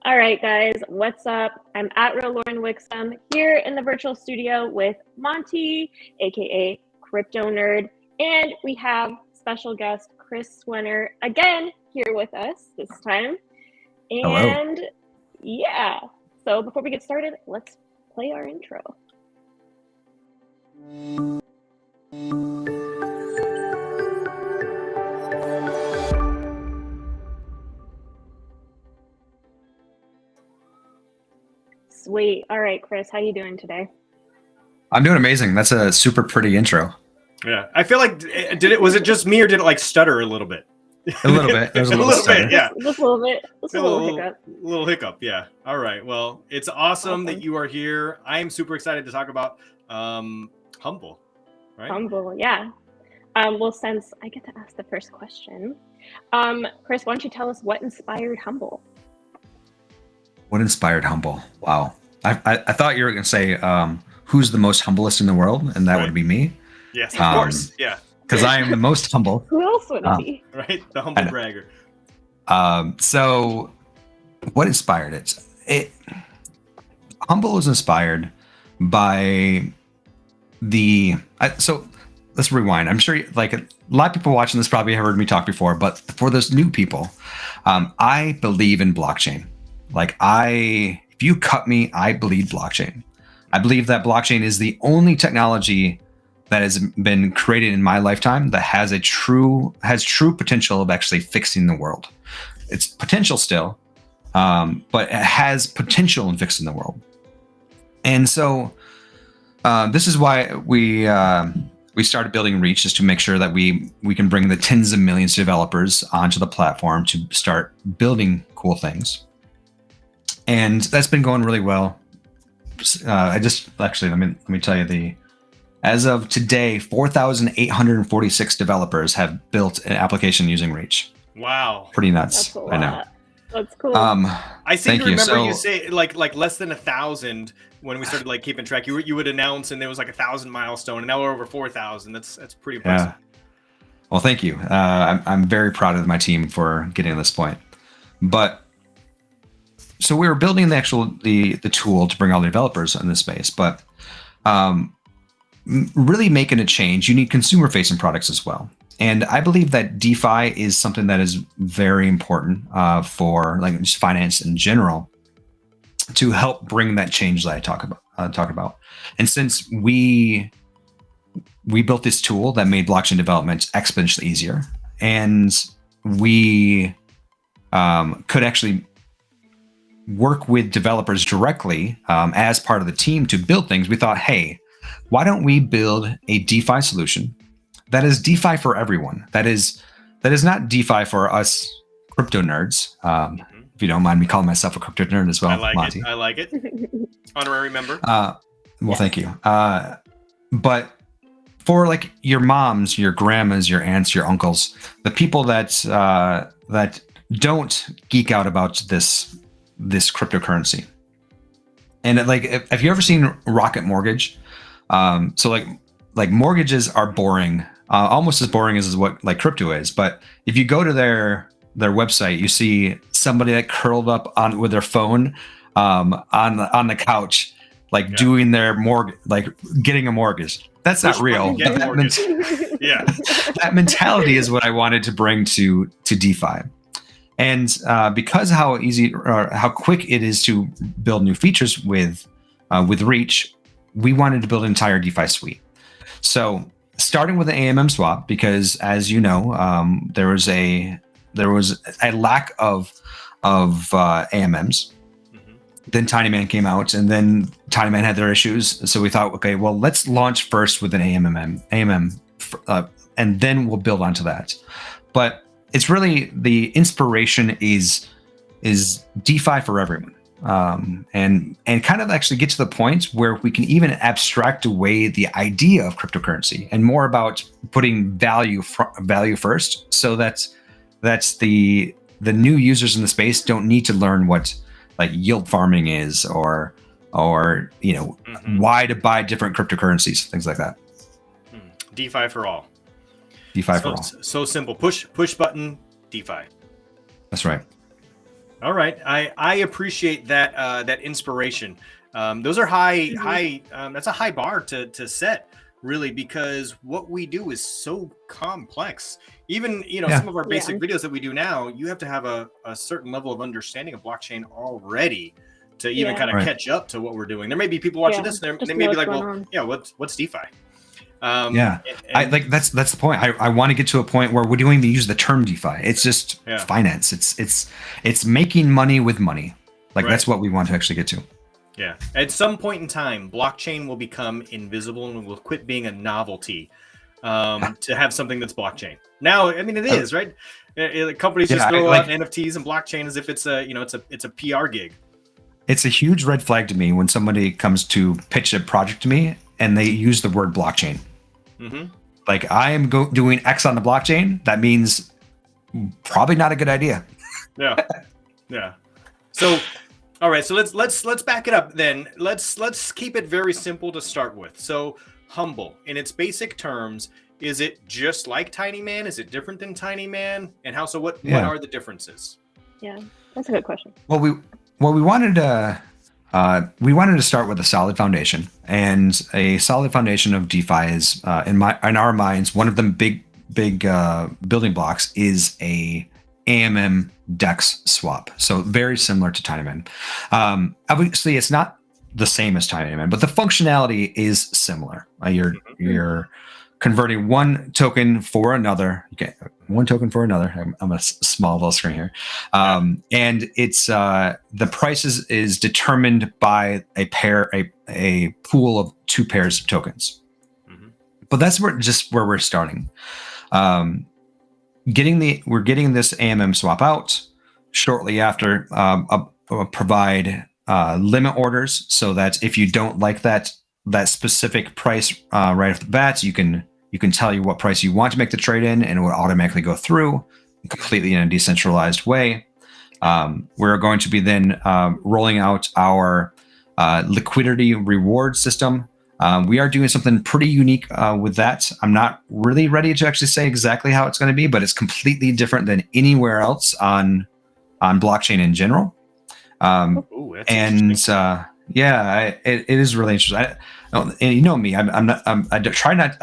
All right, guys, what's up? I'm at Real Lauren Wixom here in the virtual studio with Monty, aka KryptoNurd, and we have special guest Chris Swenor again here with us this time. And Hello. yeah, so before we get started, let's play our intro. Sweet. All right, Chris, how you doing today? I'm doing amazing. That's a super pretty intro. Yeah, I feel like was it just me or did it like stutter a little bit? A little bit. There's a little stutter. bit, yeah. Just a little bit. Just a little hiccup. Little hiccup, yeah. All right. Well, it's awesome that you are here. I am super excited to talk about Humble, right? Humble, yeah. Well, since I get to ask the first question, Chris, why don't you tell us what inspired Humble? What inspired Humble? Wow. I thought you were going to say who's the most humblest in the world, and that would be me. Yes, of course. Yeah. Because I am the most humble. Who else would it be? Right? The humble bragger. So what inspired it? Humble is inspired by so let's rewind. I'm sure like a lot of people watching this probably have heard me talk before, but for those new people, I believe in blockchain. If you cut me, I bleed blockchain. I believe that blockchain is the only technology that has been created in my lifetime that has true potential of actually fixing the world. It's potential still, but it has potential in fixing the world. And so this is why we started building Reach, just to make sure that we can bring the tens of millions of developers onto the platform to start building cool things. And that's been going really well. Let me tell you as of today, 4,846 developers have built an application using Reach. Wow. Pretty nuts. That's a lot. I know. That's cool. I seem to remember So, you say like less than 1,000 when we started like keeping track. You would announce and there was like 1,000 milestone, and now we're over 4,000. That's pretty impressive. Yeah. Well, thank you. I'm very proud of my team for getting to this point. But so we were building the tool to bring all the developers in this space, but really making a change, you need consumer-facing products as well. And I believe that DeFi is something that is very important for like just finance in general to help bring that change that I talk about. And since we built this tool that made blockchain development exponentially easier, and we could actually work with developers directly as part of the team to build things, we thought, hey, why don't we build a DeFi solution that is DeFi for everyone? That is not DeFi for us crypto nerds. If you don't mind me calling myself a crypto nerd as well, I like Monty. it. I like it. Honorary member. Thank you. But for like your moms, your grandmas, your aunts, your uncles, the people that don't geek out about this cryptocurrency. And like, have you ever seen Rocket Mortgage? So like mortgages are boring, almost as boring as what like crypto is. But if you go to their website, you see somebody that curled up with their phone on the couch, like doing their mortgage, like getting a mortgage. That's not real. That mentality is what I wanted to bring to DeFi. And because how easy or how quick it is to build new features with Reach, we wanted to build an entire DeFi suite. So starting with an AMM swap, because as you know, there was a lack of AMMs. Then TinyMan came out, and then TinyMan had their issues. So we thought, okay, well, let's launch first with an AMM, and then we'll build onto that. But it's really the inspiration is DeFi for everyone, and kind of actually get to the point where we can even abstract away the idea of cryptocurrency and more about putting value first, so that's the new users in the space don't need to learn what like yield farming is or why to buy different cryptocurrencies, things like that. DeFi for all. DeFi for all. So simple. Push button, DeFi. That's right. All right, I appreciate that that inspiration. Those are high. That's a high bar to set, really, because what we do is so complex. Even some of our basic videos that we do now, you have to have a certain level of understanding of blockchain already to even kind of catch up to what we're doing. There may be people watching this, and they may be like, well, yeah, what's DeFi? That's the point. I want to get to a point where we don't even use the term DeFi. It's just finance. It's making money with money. That's what we want to actually get to. Yeah. At some point in time, blockchain will become invisible and will quit being a novelty to have something that's blockchain. Now, I mean, it is, right? Companies just throw out NFTs and blockchain as if it's a PR gig. It's a huge red flag to me when somebody comes to pitch a project to me and they use the word blockchain. Mm-hmm. Like, I am doing X on the blockchain. That means probably not a good idea. Yeah. So, all right. So let's back it up then. Let's keep it very simple to start with. So, Humble, in its basic terms, is it just like Tiny Man? Is it different than Tiny Man? And how? So what are the differences? Yeah, that's a good question. Well, we wanted to start with a solid foundation, and a solid foundation of DeFi is, in our minds, one of the big building blocks is a AMM DEX swap. So very similar to TinyMan. Obviously, it's not the same as TinyMan, but the functionality is similar. You're converting one token for another. You get one token for another. I'm a small little screen here. And it's the price is determined by a pool of two pairs of tokens. Mm-hmm. But that's where we're starting. We're getting this AMM swap out shortly after. Provide limit orders so that if you don't like that specific price right off the bat, you can tell you what price you want to make the trade in, and it will automatically go through completely in a decentralized way. We're going to be then rolling out our liquidity reward system. We are doing something pretty unique with that. I'm not really ready to actually say exactly how it's going to be, but it's completely different than anywhere else on blockchain in general. It is really interesting. And you know me, I try not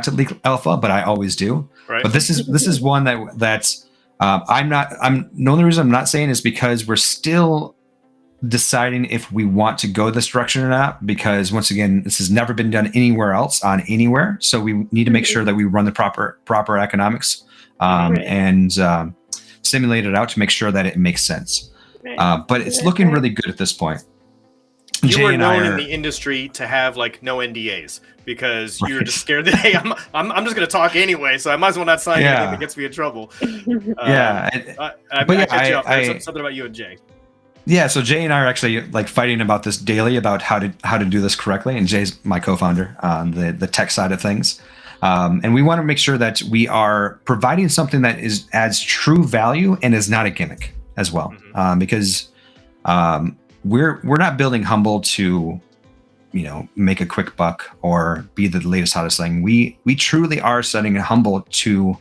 to leak alpha, but I always do. Right. But this is one that's the only reason I'm not saying is because we're still deciding if we want to go this direction or not, because once again, this has never been done anywhere else on anywhere. So we need to make sure that we run the proper economics and simulate it out to make sure that it makes sense. But it's looking really good at this point. You were known in the industry to have no NDAs because you're just scared that, hey, I'm just going to talk anyway, so I might as well not sign anything that gets me in trouble. There's something about you and Jay. Yeah, so Jay and I are actually fighting about this daily about how to do this correctly, and Jay's my co-founder on the tech side of things. And we want to make sure that we are providing something that adds true value and is not a gimmick as well, because we're not building Humble to make a quick buck or be the latest hottest thing. We truly are setting Humble to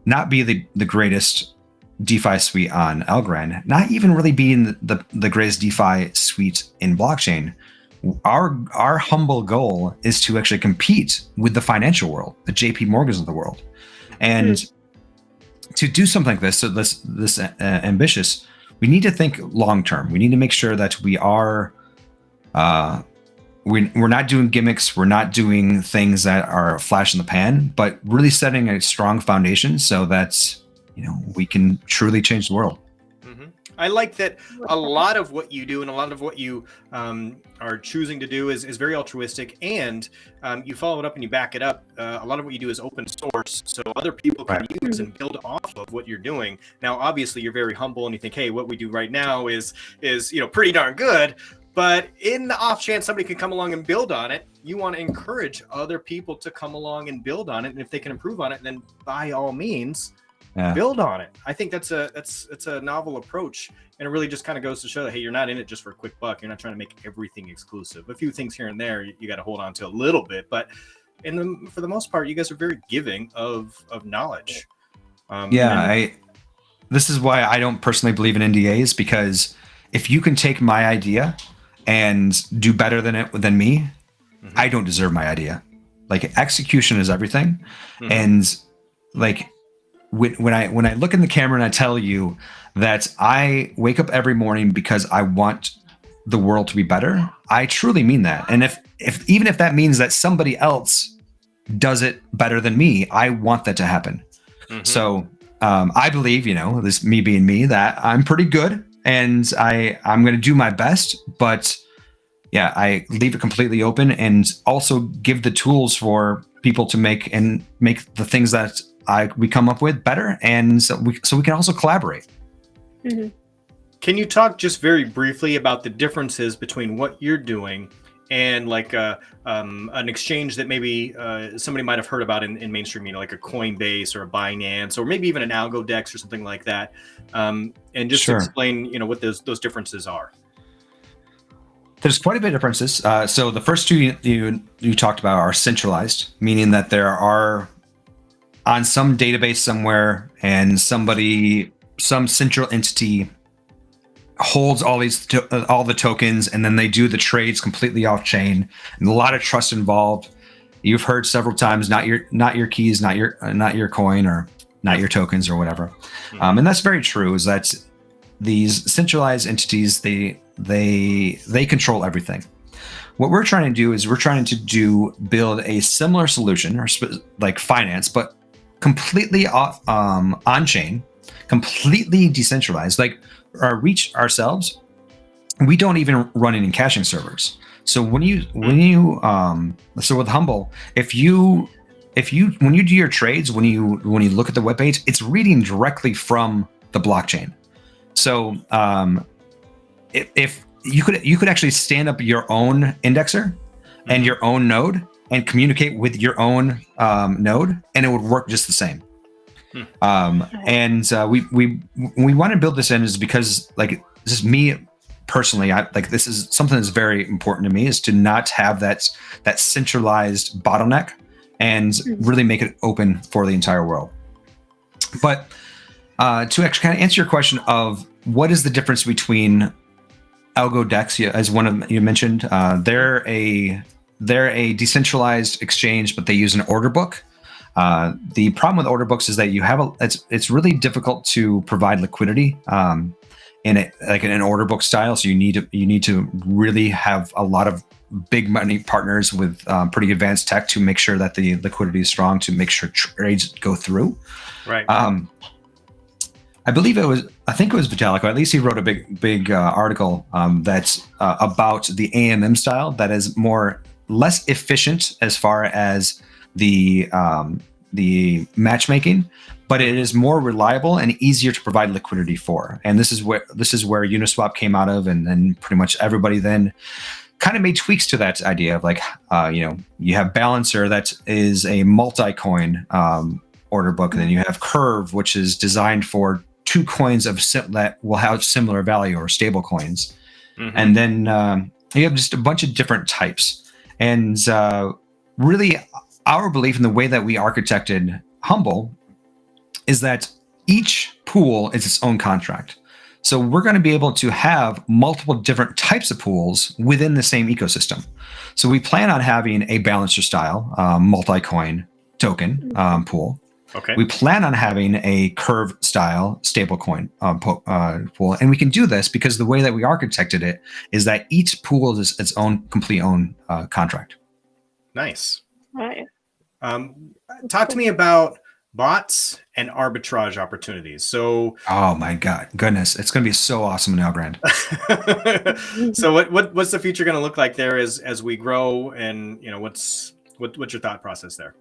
not be the greatest DeFi suite on Algorand, not even really being the greatest DeFi suite in blockchain. Our humble goal is to actually compete with the financial world, the JP Morgans of the world, and to do something like this, so this ambitious, we need to think long term. We need to make sure that we are, we're not doing gimmicks, we're not doing things that are a flash in the pan, but really setting a strong foundation so that we can truly change the world. I like that a lot of what you do and a lot of what you are choosing to do is very altruistic, and you follow it up and you back it up. A lot of what you do is open source, so other people can use and build off of what you're doing. Now, obviously, you're very humble and you think, hey, what we do right now is pretty darn good. But in the off chance somebody can come along and build on it, you want to encourage other people to come along and build on it. And if they can improve on it, then by all means, build on it. I think that's a novel approach, and it really just kind of goes to show that, hey, you're not in it just for a quick buck. You're not trying to make everything exclusive. A few things here and there you got to hold on to a little bit, but for the most part, you guys are very giving of knowledge. why I don't personally believe in NDAs, because if you can take my idea and do better than me, I don't deserve my idea. Like, execution is everything. And like when I look in the camera and I tell you that I wake up every morning because I want the world to be better, I truly mean that. And if even if that means that somebody else does it better than me, I want that to happen. So I believe, this me being me, that I'm pretty good, and I'm going to do my best. But yeah, I leave it completely open, and also give the tools for people to make the things that we come up with better, and so we can also collaborate. Can you talk just very briefly about the differences between what you're doing and like an exchange that maybe somebody might have heard about in mainstream, like a Coinbase or a Binance, or maybe even an ALGO DEX or something like that, and just explain, what those differences are? There's quite a bit of differences. So the first two you talked about are centralized, meaning that there are on some database somewhere, and some central entity holds all the tokens, and then they do the trades completely off chain, and a lot of trust involved. You've heard several times, not your keys, not your coin, or not your tokens, or whatever. And that's very true. Is that these centralized entities, they control everything. What we're trying to do is build a similar solution, or like finance, but completely on chain, completely decentralized. Like Reach ourselves, we don't even run any caching servers. So when you so with Humble, when you do your trades, when you look at the webpage, it's reading directly from the blockchain. So if you could actually stand up your own indexer and your own node and communicate with your own node, and it would work just the same. And we want to build this in is because, like, this is me personally, this is something that's very important to me, is to not have that centralized bottleneck, and really make it open for the entire world. But to actually kind of answer your question of what is the difference between ALGO DEX, as one of you mentioned, they're a decentralized exchange, but they use an order book. The problem with order books is that it's really difficult to provide liquidity in it, like in an order book style. So you need to really have a lot of big money partners with pretty advanced tech to make sure that the liquidity is strong, to make sure trades go through. Right. I think it was Vitalik, or at least he wrote a big article that's about the AMM style that is less efficient as far as the matchmaking, but it is more reliable and easier to provide liquidity for. And this is where Uniswap came out of, and then pretty much everybody then kind of made tweaks to that idea of like, you have Balancer that is a multi-coin order book, and then you have Curve, which is designed for two coins that will have similar value, or stable coins. And then you have just a bunch of different types. And really, our belief in the way that we architected Humble is that each pool is its own contract. So we're going to be able to have multiple different types of pools within the same ecosystem. So we plan on having a Balancer style multi-coin token pool. Okay. We plan on having a Curve style stablecoin pool, and we can do this because the way that we architected it is that each pool is its own complete contract. Nice. Right. Talk to me about bots and arbitrage opportunities. So, oh my goodness, it's going to be so awesome in Algorand. So, what's the future going to look like there as we grow, and what's your thought process there?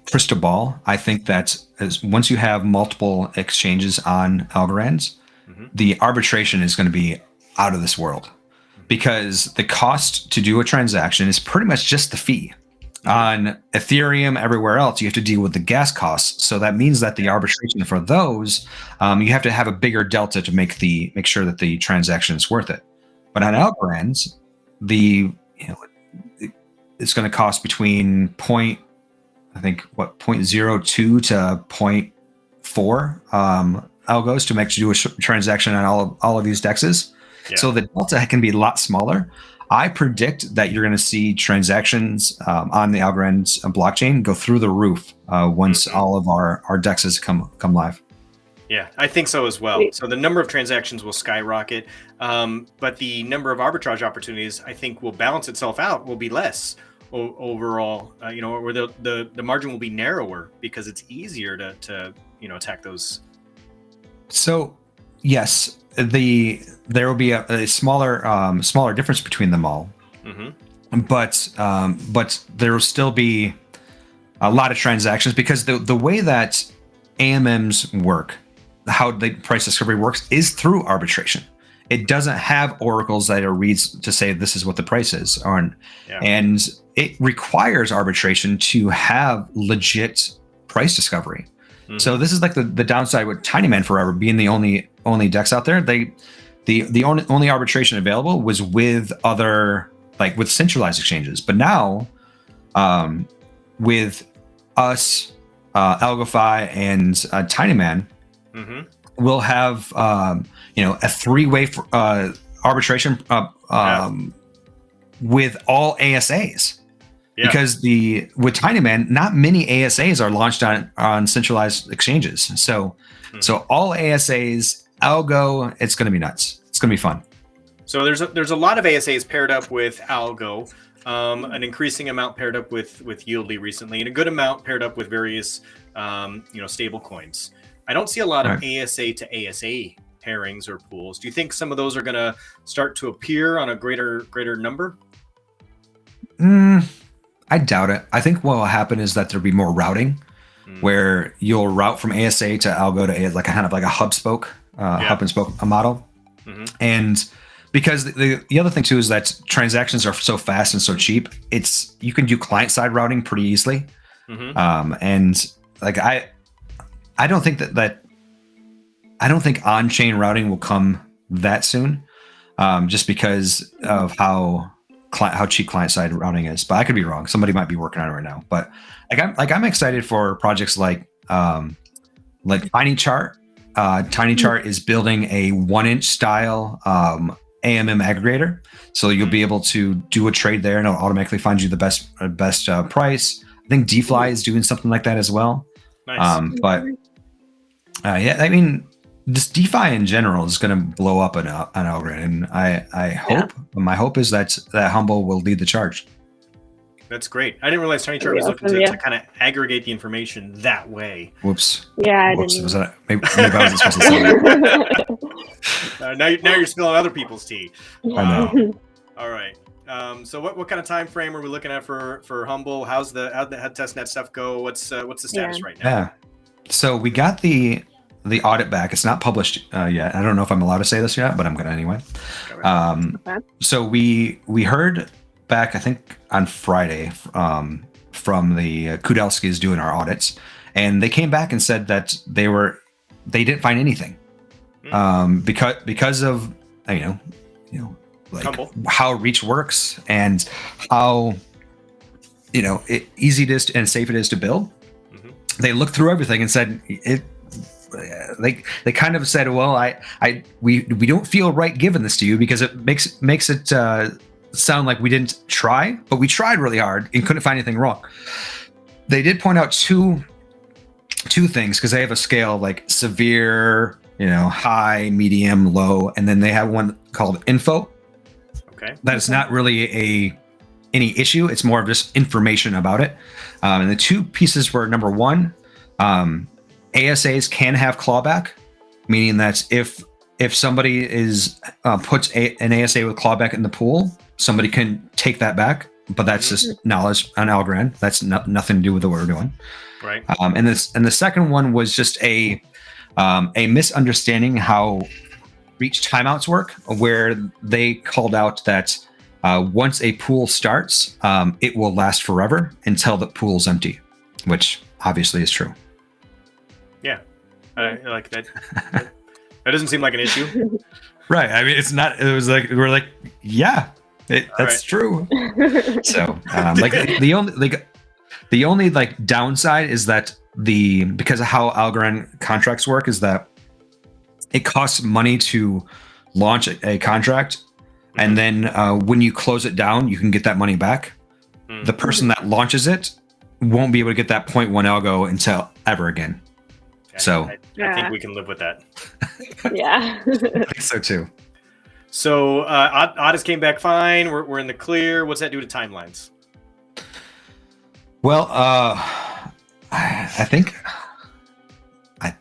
Crystal ball. I think that once you have multiple exchanges on Algorand, the arbitration is going to be out of this world, because the cost to do a transaction is pretty much just the fee. On Ethereum, everywhere else, you have to deal with the gas costs. So that means that the arbitration for those, you have to have a bigger delta to make sure that the transaction is worth it. But on Algorand, it's going to cost between 0.02 to 4 algos to make you do a transaction on all of these dexes. Yeah. So the delta can be a lot smaller. I predict that you're going to see transactions on the Algorand blockchain go through the roof once all of our dexes come live. Yeah, I think so as well. So the number of transactions will skyrocket, but the number of arbitrage opportunities, I think, will balance itself out, will be less overall, where the margin will be narrower because it's easier to attack those. So yes, there will be a smaller difference between them all, but there will still be a lot of transactions because the way that AMMs work, how the price discovery works, is through arbitration. It doesn't have oracles that are reads to say this is what the price is, and it requires arbitration to have legit price discovery. So this is like the downside with Tinyman Forever being the only DEX out there. The only arbitration available was with other, like with centralized exchanges. But now, with us, ALGOFI, and Tinyman, we'll have a 3-way arbitration with all ASAs. Yeah. Because with Tinyman, not many ASAs are launched on centralized exchanges. So all ASAs, ALGO, it's going to be nuts. It's going to be fun. So there's a lot of ASAs paired up with ALGO, an increasing amount paired up with YLDY recently, and a good amount paired up with various stable coins. I don't see a lot of ASA to ASA pairings or pools. Do you think some of those are going to start to appear on a greater number? I doubt it. I think what will happen is that there'll be more routing, where you'll route from ASA to ALGO to like a hub and spoke model. And because the other thing too is that transactions are so fast and so cheap, you can do client side routing pretty easily. And like I don't think I don't think on-chain routing will come that soon, just because of how cheap client-side routing is. But I could be wrong. Somebody might be working on it right now. But I'm excited for projects like TinyChart. TinyChart is building a 1-inch style AMM aggregator, so you'll be able to do a trade there, and it'll automatically find you the best price. I think DeFi is doing something like that as well. Nice. But I mean, just DeFi in general is going to blow up an algorithm. I hope. My hope is that Humble will lead the charge. That's great. I didn't realize TinyChart was looking to kind of aggregate the information that way. Whoops. Yeah. Was that, maybe I wasn't supposed to say that. Now you're spilling other people's tea. I know. All right. So what kind of time frame are we looking at for Humble? How'd the testnet stuff go? What's the status right now? Yeah. So we got the audit back. It's not published yet. I don't know if I'm allowed to say this yet, but I'm gonna anyway. So we heard back, I think on Friday, from the Kudelskis doing our audits, and they came back and said that they didn't find anything, because of like Humble. How Reach works and how easy it is and safe it is to build. They looked through everything and said it. They kind of said, well, we don't feel right giving this to you because it makes it sound like we didn't try, but we tried really hard and couldn't find anything wrong. They did point out two things, because they have a scale like severe, high, medium, low, and then they have one called info. Okay. That is not really any issue. It's more of just information about it. And the two pieces were, number one, ASAs can have clawback, meaning that if somebody puts an ASA with clawback in the pool, somebody can take that back. But that's just knowledge on Algorand. That's nothing to do with what we're doing. Right. And the second one was just a misunderstanding how Reach timeouts work, where they called out that once a pool starts, it will last forever until the pool's empty, which obviously is true. Yeah, I like that. That doesn't seem like an issue. Right. I mean, it's not. It was like we're like, yeah, that's true. So, the only downside is that because of how Algorand contracts work is that it costs money to launch a contract, and then when you close it down, you can get that money back. The person that launches it won't be able to get that 0.1 algo until ever again. So I think we can live with that. Yeah. I think so too. So Audit came back fine. We're in the clear. What's that do to timelines? Well, I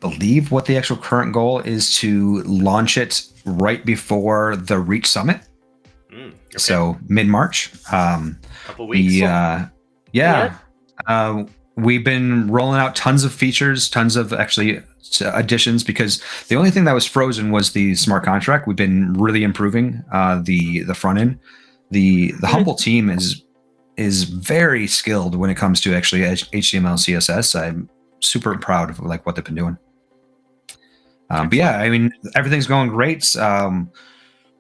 believe what the actual current goal is to launch it right before the Reach Summit. Okay. So mid-March. Couple weeks. We've been rolling out tons of features, tons of actually additions, because the only thing that was frozen was the smart contract. We've been really improving the front end. The Humble team is very skilled when it comes to actually HTML, CSS. I'm super proud of like what they've been doing. But yeah, I mean, everything's going great.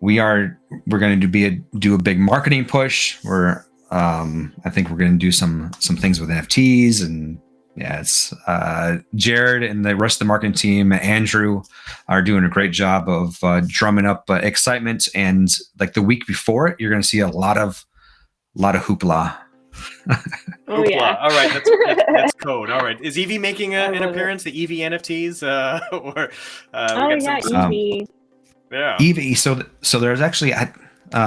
We're going to do a big marketing push. I think we're going to do some things with NFTs, and yeah, it's Jared and the rest of the marketing team, Andrew, are doing a great job of drumming up excitement. And like the week before it, you're going to see a lot of hoopla. Oh yeah. All right, that's code. All right, is Evie making an appearance? The Evie NFTs, or Evie. Yeah, Evie. So there's actually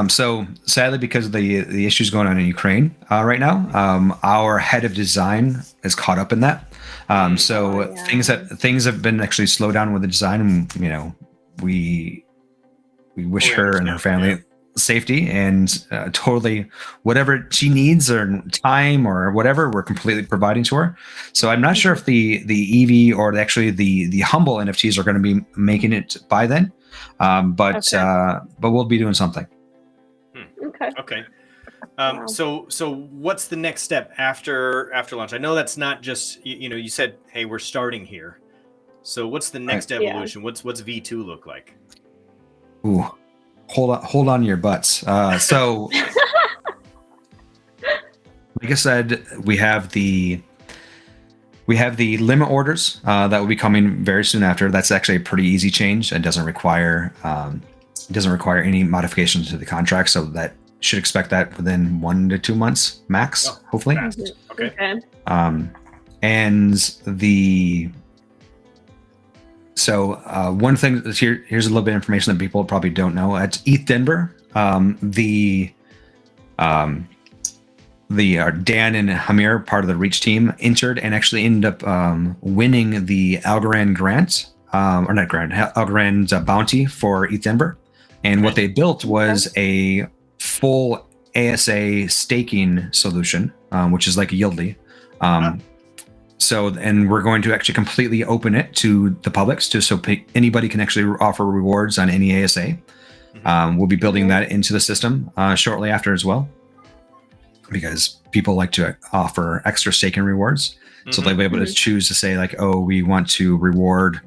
so sadly, because of the issues going on in Ukraine right now, our head of design is caught up in that. Things have been actually slowed down with the design, and we wish her and her family safety, and totally whatever she needs or time or whatever, we're completely providing to her. So I'm not sure if the Eevee or actually the Humble NFTs are going to be making it by then, but we'll be doing something. Okay. So what's the next step after launch? I know that's not just you said, hey, we're starting here. So what's the next evolution? What's V2 look like? Ooh, hold on to your butts. So like I said, we have the limit orders that will be coming very soon after. That's actually a pretty easy change and doesn't require any modifications to the contract, so that should expect that within 1 to 2 months max, hopefully. Fast. Okay. One thing here's a little bit of information that people probably don't know. At ETH Denver, the Dan and Hamir, part of the Reach team, entered and actually ended up winning the Algorand grant, Algorand bounty for ETH Denver. And what they built was a full ASA staking solution, which is like a YLDY. And we're going to actually completely open it to the public, so anybody can actually offer rewards on any ASA. We'll be building that into the system shortly after as well, because people like to offer extra staking rewards. So they'll be able to choose to say like, oh, we want to reward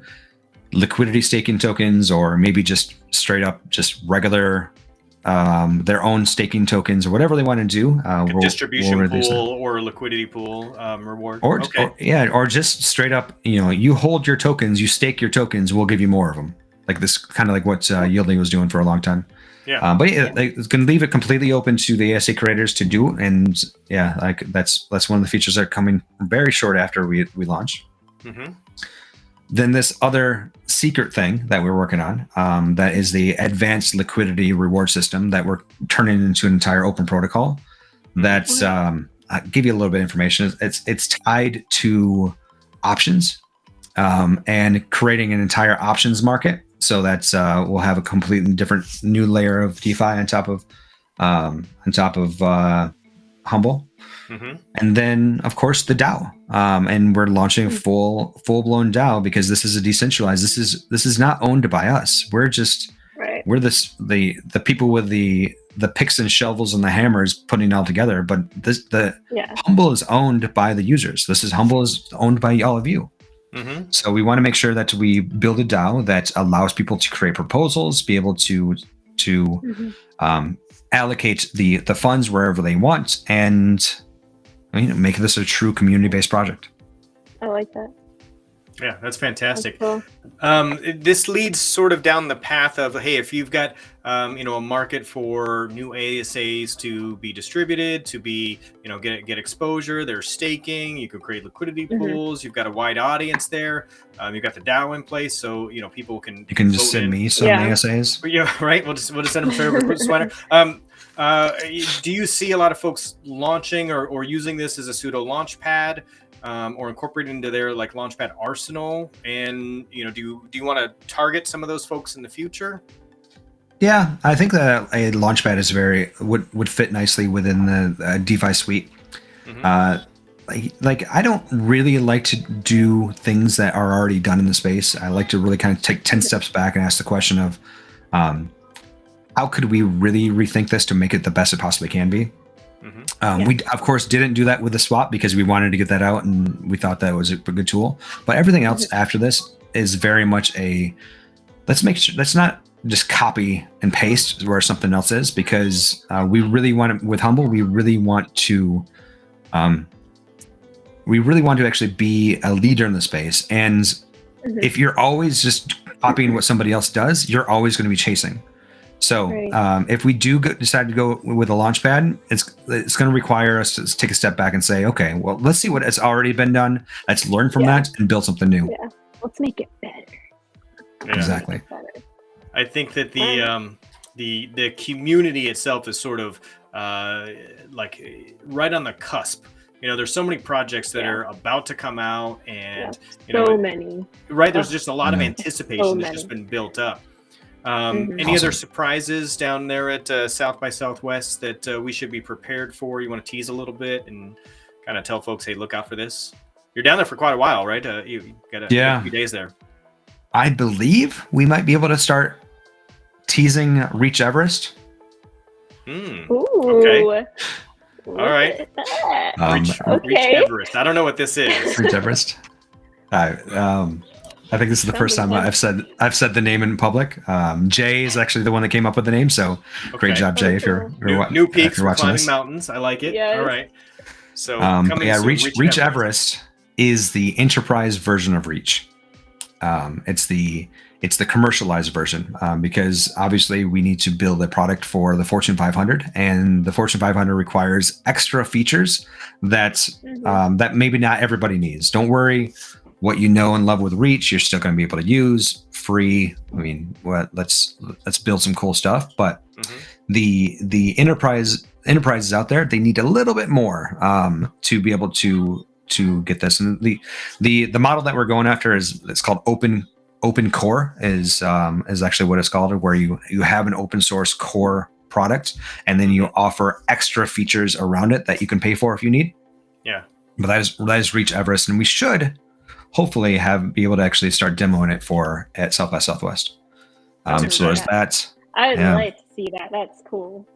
liquidity staking tokens, or maybe just straight up just regular their own staking tokens, or whatever they want to do. Distribution pool or liquidity pool reward. Or just straight up, you hold your tokens, you stake your tokens, we'll give you more of them. Like this, kind of like what YLDY was doing for a long time. Yeah. It's going to leave it completely open to the ASA creators to do, and that's one of the features that are coming very short after we launch. Then this other secret thing that we're working on, that is the advanced liquidity reward system that we're turning into an entire open protocol. That's I'll give you a little bit of information. It's tied to options, and creating an entire options market. So that's we'll have a completely different new layer of DeFi on top of Humble. And then of course the DAO, and we're launching a full-blown DAO, because this is a decentralized, this is not owned by us. We're just we're the people with the picks and shovels and the hammers putting it all together, but Humble is owned by the users. Humble is owned by all of you. So we want to make sure that we build a DAO that allows people to create proposals, be able to allocate the funds wherever they want, and make this a true community-based project. I like that. Yeah, that's fantastic. That's This leads sort of down the path of, hey, if you've got a market for new ASAs to be distributed, to be get exposure, there's staking, you could create liquidity pools, you've got a wide audience there, you've got the DAO in place, so people can just send me some ASAs. Yeah, right. We'll just send them straight over to Swenor. Do you see a lot of folks launching or using this as a pseudo Launchpad? Or incorporate into their Launchpad arsenal, and do you want to target some of those folks in the future? Yeah, I think that a Launchpad is would fit nicely within the DeFi suite. I don't really like to do things that are already done in the space. I like to really kind of take 10 steps back and ask the question of how could we really rethink this to make it the best it possibly can be. We, of course, didn't do that with the swap because we wanted to get that out and we thought that was a good tool. But everything else after this is very much let's not just copy and paste where something else is, because we really want to, with Humble, we really want to actually be a leader in the space. And if you're always just copying what somebody else does, you're always going to be chasing. So if we do decide to go with a Launchpad, it's going to require us to take a step back and say, okay, well, let's see what has already been done. Let's learn from that and build something new. Yeah, let's make it better. Yeah. Exactly. I think that the community itself is sort of right on the cusp. There's so many projects that are about to come out, and so many. Right, there's just a lot of anticipation that's just been built up. Any other surprises down there at South by Southwest that we should be prepared for? You want to tease a little bit and kind of tell folks, hey, look out for this? You're down there for quite a while, right? You got a few days there. I believe we might be able to start teasing Reach Everest. Ooh. Okay. All right. Reach Okay. Everest. I don't know what this is. Reach Everest. I think this is the first time I've said the name in public. Jay is actually the one that came up with the name, so great job, Jay. If you're new peaks for climbing this. mountains, I like it. Yes. All right. So Reach Everest is the enterprise version of Reach. It's the commercialized version because obviously we need to build a product for the Fortune 500, and the Fortune 500 requires extra features that that maybe not everybody needs. Don't worry. What you know and love with Reach, you're still going to be able to use free. I mean, let's build some cool stuff. But the enterprises out there, they need a little bit more to be able to get this. And the model that we're going after it's called open core is actually what it's called, where you have an open source core product and then you offer extra features around it that you can pay for if you need. Yeah. But that is Reach Everest, and we should hopefully be able to actually start demoing it at South by Southwest. So there's that. I'd like to see that. That's cool.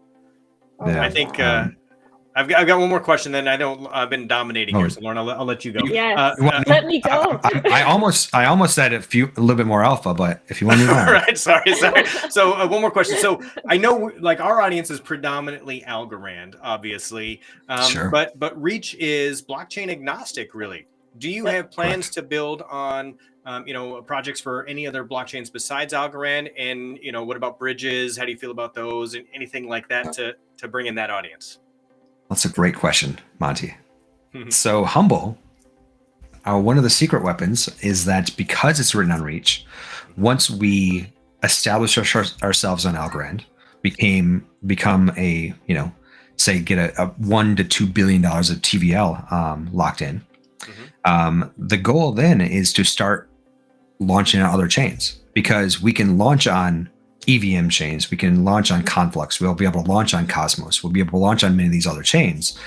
I think I've got one more question. Then I've been dominating here, so Lauren, I'll let you go. Yes, let me go. I almost said a little bit more alpha, but if you want to move on. Right, sorry. So one more question. So I know our audience is predominantly Algorand, obviously, sure. But Reach is blockchain agnostic, really. Do you have plans to build on, projects for any other blockchains besides Algorand? And, what about bridges? How do you feel about those and anything like that to bring in that audience? That's a great question, Monty. So Humble, one of the secret weapons is that because it's written on Reach, once we establish ourselves on Algorand, become a, say get a $1 to $2 billion of TVL locked in. The goal then is to start launching on other chains, because we can launch on EVM chains, we can launch on Conflux, we'll be able to launch on Cosmos, we'll be able to launch on many of these other chains.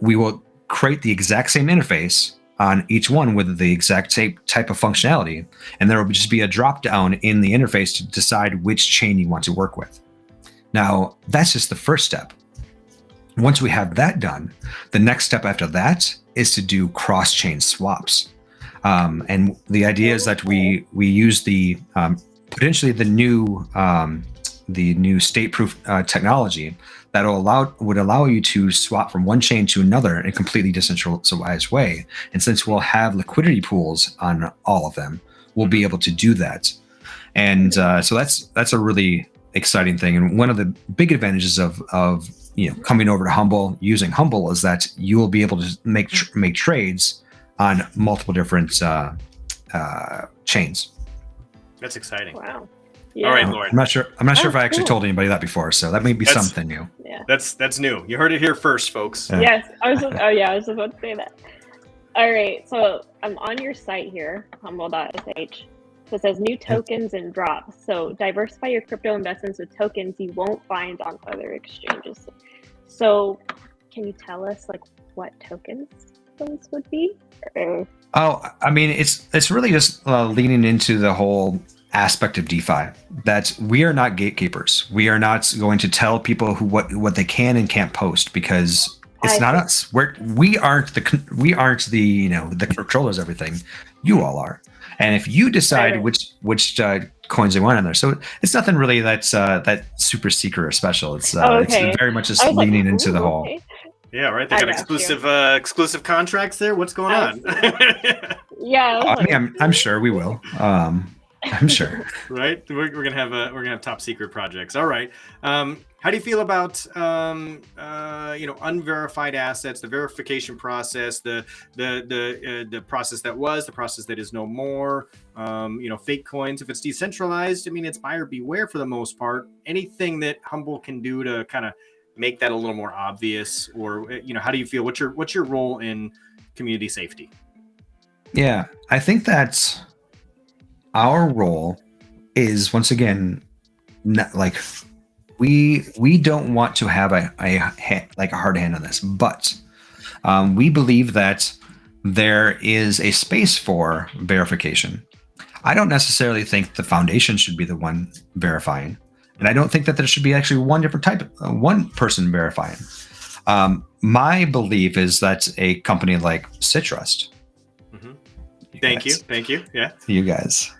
We will create the exact same interface on each one with the exact same type of functionality, and there will just be a drop down in the interface to decide which chain you want to work with. Now, that's just the first step. Once we have that done, the next step after that is to do cross-chain swaps. And the idea is that we use the potentially the new the new state-proof technology that would allow you to swap from one chain to another in a completely decentralized way. And since we'll have liquidity pools on all of them, we'll be able to do that. And so that's a really exciting thing. And one of the big advantages of coming over to Humble, using Humble, is that you will be able to make trades on multiple different chains. That's exciting. Wow. Yeah. All right, Lauren. I'm not sure if I actually cool. told anybody that before, so that may be something new. Yeah. That's new. You heard it here first, folks. Yeah. Yes. I was about to say that. All right. So I'm on your site here, humble.sh. So it says new tokens and drops. So diversify your crypto investments with tokens you won't find on other exchanges. So can you tell us like what tokens those would be? Or... Oh, I mean, it's really just leaning into the whole aspect of DeFi, that we are not gatekeepers. We are not going to tell people what they can and can't post, because it's not us. We aren't the controllers of everything. You all are. And if you decide which coins they want in there, so it's nothing really that's that super secret or special. It's it's very much just leaning into the whole. Okay. Yeah, right. They got exclusive contracts there. What's going on? Yeah. I mean, I'm sure we will. I'm sure. Right. We're gonna have top secret projects. All right. How do you feel about unverified assets, the verification process, the process that was, the process that is no more? Fake coins. If it's decentralized, I mean, it's buyer beware for the most part. Anything that Humble can do to kind of make that a little more obvious, or how do you feel? What's your role in community safety? Yeah, I think that our role is, once again, not like we don't want to have a hard hand on this, but we believe that there is a space for verification. I don't necessarily think the foundation should be the one verifying, and I don't think that there should be actually one person verifying. My belief is that a company like Citrust. Mm-hmm. Thank you. Yeah, you guys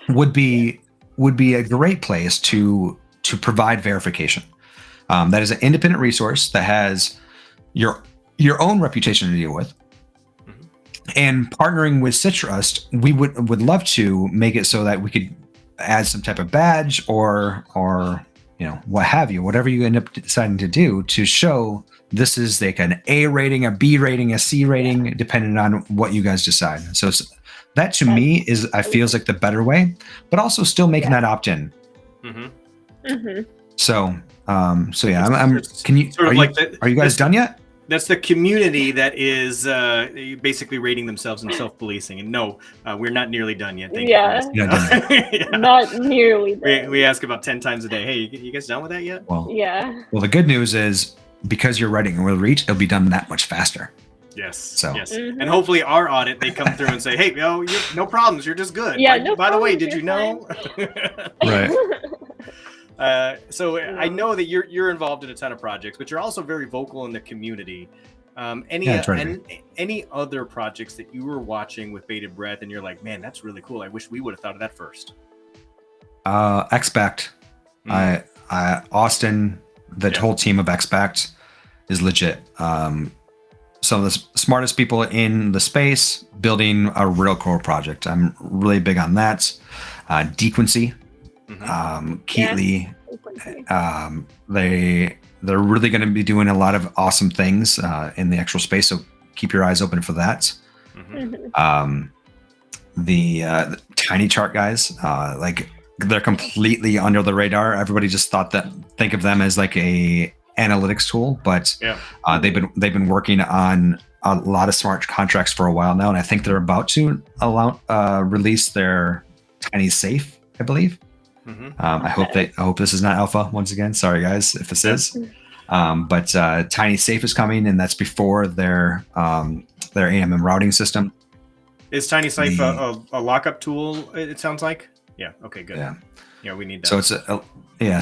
would be a great place to provide verification. That is an independent resource that has your own reputation to deal with. Mm-hmm. And partnering with Citrust, we would love to make it so that we could add some type of badge or what have you, whatever you end up deciding to do, to show this is like an A rating, a B rating, a C rating, depending on what you guys decide. So that to me feels like the better way, but also still making that opt-in. Mm-hmm. Mm-hmm. So are you guys done yet? That's the community that is basically rating themselves and self-policing. And no, we're not nearly done yet. Thank you. Yeah. Not nearly done. We ask about 10 times a day. Hey, you guys done with that yet? Well, the good news is, because you're writing with Reach, it'll be done that much faster. Yes. So. Yes. Mm-hmm. And hopefully our audit, they come through and say, hey, you're no problems. You're just good. Yeah. By the way, did you know? Right. So I know that you're involved in a ton of projects, but you're also very vocal in the community. Any other projects that you were watching with bated breath and you're like, man, that's really cool. I wish we would have thought of that first. Expect. Austin, whole team of Expect is legit. Some of the smartest people in the space building a real core project. I'm really big on that. Dequency. Mm-hmm. Keatley, they're really going to be doing a lot of awesome things in the actual space, so keep your eyes open for that. Mm-hmm. The Tiny Chart guys, they're completely under the radar. Everybody just think of them as like a analytics tool, but they've been working on a lot of smart contracts for a while now, and I think they're about to release their Tiny Safe, I believe. Mm-hmm. I hope this is not alpha once again. Sorry guys if this is. But Tiny Safe is coming, and that's before their AMM routing system. Is Tiny Safe a lockup tool? It sounds like. Yeah. Okay. Good. Yeah. We need that. So it's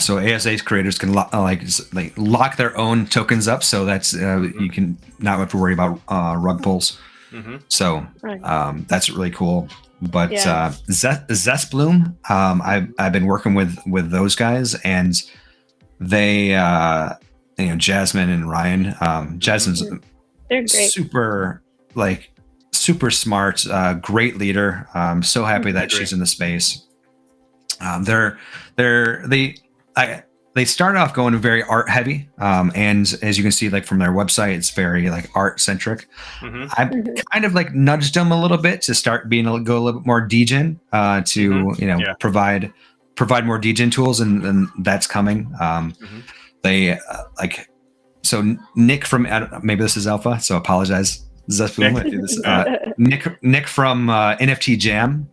so ASA creators can lock their own tokens up, so that's you can not have to worry about rug pulls. Mm-hmm. So that's really cool. But Yeah. Zest Bloom, I've been working with those guys, and they, Jasmine and Ryan. Jasmine's They're great. super smart, great leader. I'm so happy that she's in the space. They started off going very art heavy, and as you can see, like from their website, it's very like art centric. I kind of like nudged them a little bit to start go a little bit more degen, to provide more degen tools, and that's coming. They so Nick from, maybe this is alpha, so apologize, Zesploom, I do this. Nick from NFT Jam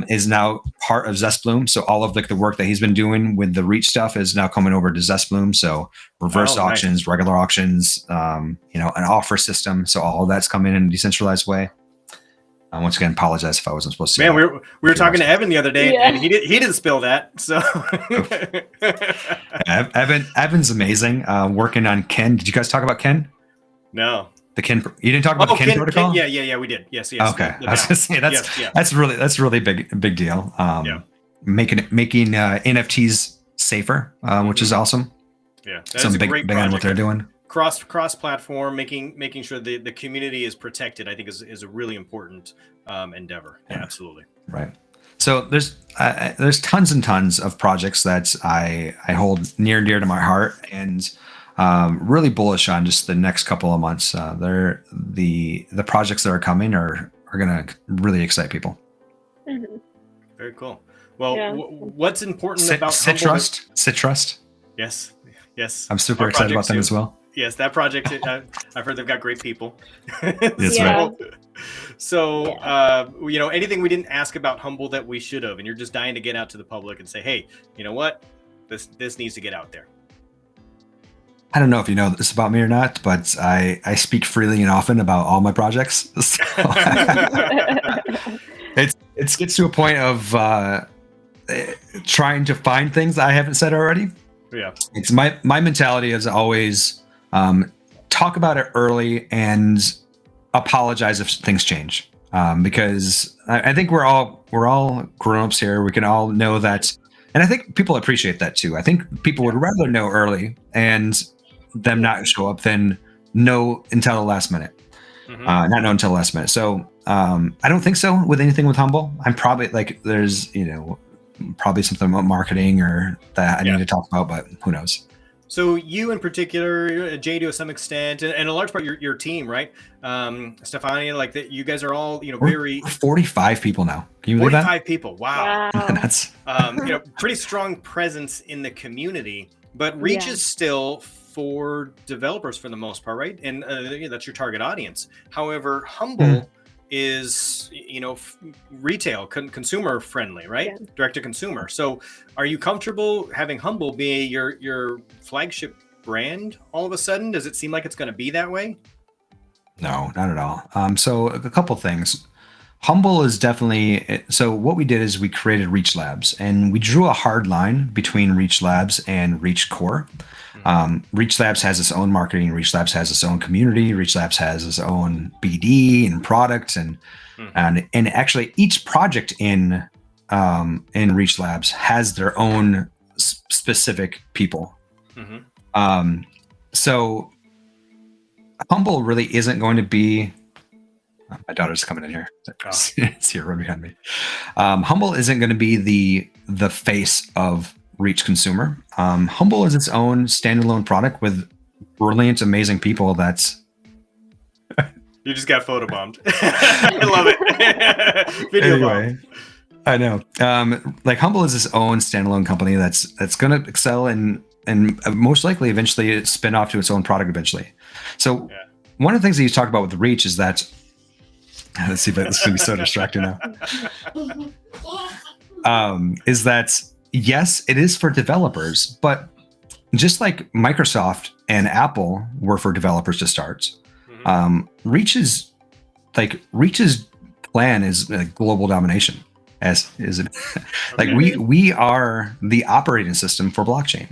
is now part of Zestbloom. So all of like the work that he's been doing with the Reach stuff is now coming over to Zestbloom. So reverse auctions, regular auctions, an offer system. So all of that's coming in a decentralized way. Once again, apologize if I wasn't supposed to. Man, we were talking to Evan the other day, and he didn't spill that. So Evan's amazing. Working on Ken. Did you guys talk about Ken? No. The Ken. You didn't talk about the Ken protocol? Yeah, we did. Yes. Okay, I was gonna say that's really big deal. Making NFTs safer, which is awesome. Yeah, some big on what they're doing. Cross platform, making sure the community is protected, I think is a really important endeavor. Yeah, absolutely. Right. So there's tons and tons of projects that I hold near and dear to my heart, and really bullish on just the next couple of months. The projects that are coming are going to really excite people. Very cool. Well, what's important about Citrust? Yes. I'm super excited about them as well. Yes, that project, I've heard they've got great people. That's right. So, anything we didn't ask about Humble that we should have, and you're just dying to get out to the public and say, hey, you know what? This needs to get out there. I don't know if you know this about me or not, but I speak freely and often about all my projects. So it gets to a point of trying to find things that I haven't said already. Yeah. It's my mentality is always talk about it early and apologize if things change. Because I think we're all grown-ups here. We can all know that. And I think people appreciate that too. I think people would rather know early and them not show up than know until the last minute. Not know until the last minute. So I don't think so with anything with Humble. I'm probably there's probably something about marketing or that I need to talk about, but who knows. So you in particular, Jay to some extent, and a large part your team, right? Stefania, like that, you guys are all very 45 people now. Can you believe that? 45 people. Wow. That's pretty strong presence in the community, but Reach is still for developers for the most part, right? And that's your target audience. However, Humble is retail consumer friendly, right? Direct to consumer. So are you comfortable having Humble be your flagship brand all of a sudden? Does it seem like it's going to be that way? No, not at all. So a couple things. Humble is definitely, so what we did is we created Reach Labs, and we drew a hard line between Reach Labs and Reach Core. Reach Labs has its own marketing. Reach Labs has its own community. Reach Labs has its own BD and products, and actually each project in Reach Labs has their own specific people. So Humble really isn't going to be. My daughter's coming in here. It's here right behind me. Humble isn't going to be the face of Reach Consumer. Humble is its own standalone product with brilliant, amazing people. You just got photobombed. I love it. Video bomb. I know. Humble is its own standalone company that's going to excel and most likely eventually spin off to its own product eventually. So one of the things that you talk about with the Reach is that. Let's see if this is going to be so distracting now. Is that yes, it is for developers, but just like Microsoft and Apple were for developers to start, Reach's plan is global domination. As is it, we are the operating system for blockchain,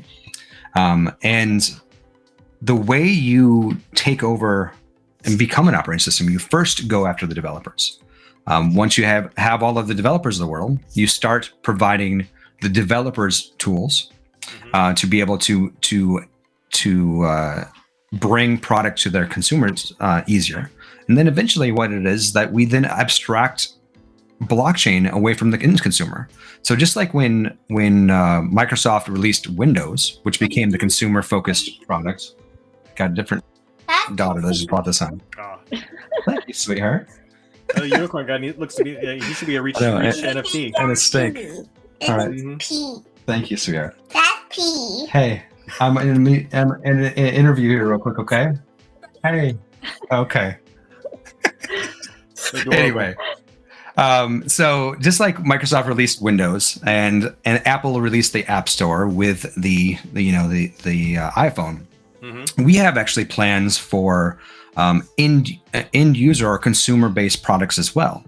and the way you take over become an operating system, you first go after the developers. Once you have all of the developers of the world, you start providing the developers tools to be able to bring product to their consumers easier. And then eventually what it is that we then abstract blockchain away from the end consumer. So just like when Microsoft released Windows, which became the consumer focused product, got a different daughter that just brought this on. Oh. Thank you, sweetheart. The unicorn guy looks to be, he should be a rich NFT. And a steak. All right. P. Thank you, sweetheart. That's P. Hey, I'm in an interview here real quick, okay? Hey. Okay. Anyway. So just like Microsoft released Windows and Apple released the App Store with the iPhone, we have actually plans for end user or consumer based products as well.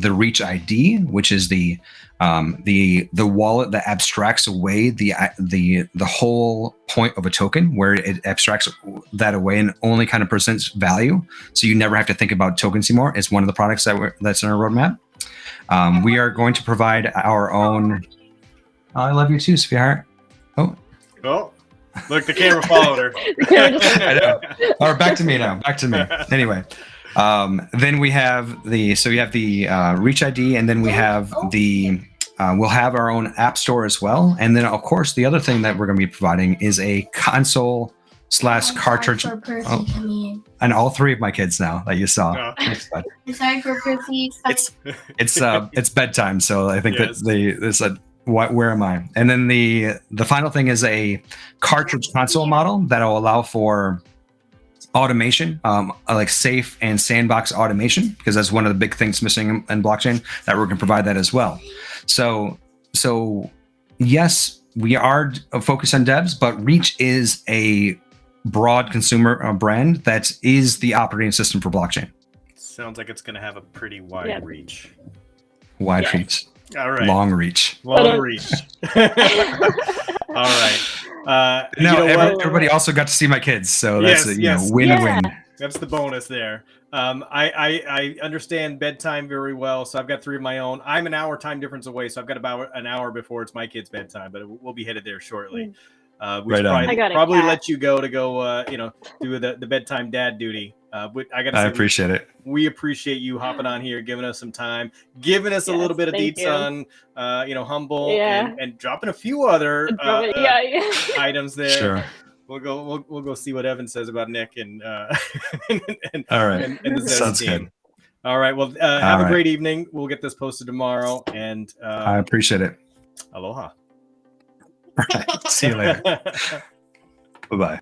The Reach ID, which is the wallet that abstracts away the whole point of a token, where it abstracts that away and only kind of presents value, so you never have to think about tokens anymore. It's one of the products that's in our roadmap. We are going to provide our own. I love you too, sweetheart. Oh, look, the camera followed her. I know. All right, back to me now. Back to me. Anyway, then we have the Reach ID, and then we have we'll have our own app store as well. And then of course the other thing that we're going to be providing is a console / cartridge. And all three of my kids now that you saw. Thanks, bud. Sorry for Percy. It's bedtime, so I think that they said, where am I? And then the final thing is a cartridge console model that will allow for automation, like safe and sandbox automation, because that's one of the big things missing in blockchain, that we're going to provide that as well. So yes, we are focused on devs, but Reach is a broad consumer brand that is the operating system for blockchain. Sounds like it's going to have a pretty wide reach. Wide reach. All right. Long reach. Long reach. All right. Everybody also got to see my kids, so that's win-win. That's the bonus there. I understand bedtime very well, so I've got 3 of my own. I'm an hour time difference away, so I've got about an hour before it's my kid's bedtime, but we'll be headed there shortly. We should probably let you go do the bedtime dad duty. But I appreciate it. We appreciate you hopping on here, giving us some time, giving us a little bit of deets on, Humble, and dropping a few other items there. Sure. We'll go see what Evan says about Nick and all right. and the Sounds team. good. All right. Well, have a great evening. We'll get this posted tomorrow, and I appreciate it. Aloha. All right. See you later. Bye-bye.